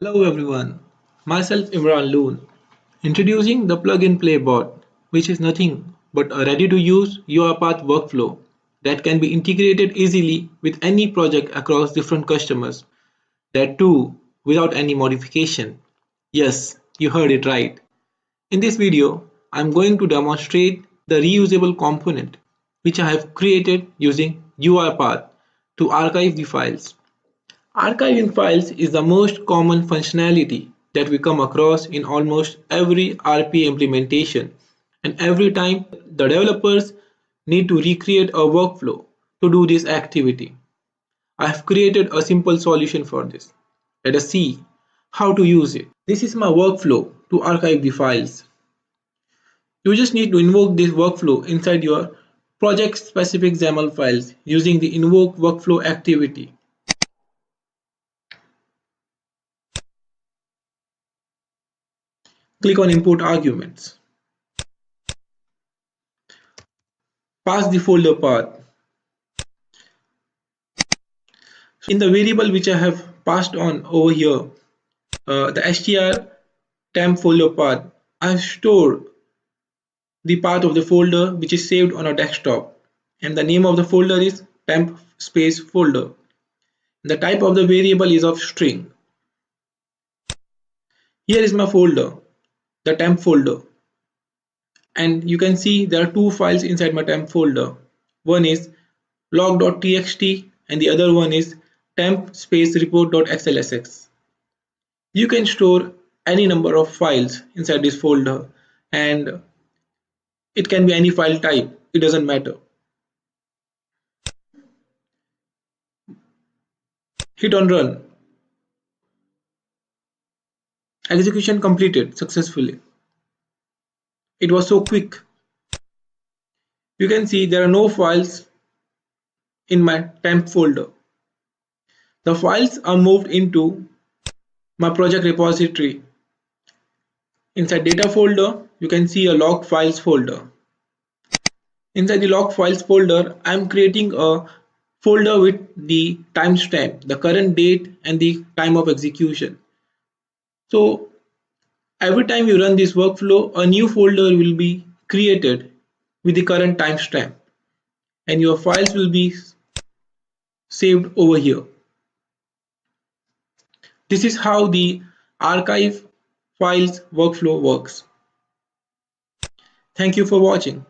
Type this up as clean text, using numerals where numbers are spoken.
Hello everyone, myself Imran Loon, introducing the Plug and Play bot, which is nothing but a ready to use UiPath workflow that can be integrated easily with any project across different customers, that too without any modification. Yes, you heard it right. In this video, I'm going to demonstrate the reusable component which I have created using UiPath to archive the files. Archiving files is the most common functionality that we come across in almost every RP implementation, and every time the developers need to recreate a workflow to do this activity. I have created a simple solution for this. Let us see how to use it. This is my workflow to archive the files. You just need to invoke this workflow inside your project specific XAML files using the invoke workflow activity. Click on import arguments. Pass the folder path. In the variable which I have passed on over here, the str temp folder path, I have stored the path of the folder which is saved on a desktop, and the name of the folder is temp space folder. The type of the variable is of string. Here is my folder, the temp folder, and you can see there are two files inside my temp folder. One is log.txt and the other one is temp space report.xlsx. You can store any number of files inside this folder, and it can be any file type, it doesn't matter. Hit on run. Execution completed successfully. It was so quick. You can see there are no files in my temp folder. The files are moved into my project repository. Inside data folder, you can see a log files folder. Inside the log files folder, I am creating a folder with the timestamp, the current date and the time of execution. So every time you run this workflow, a new folder will be created with the current timestamp, and your files will be saved over here. This is how the archive files workflow works. Thank you for watching.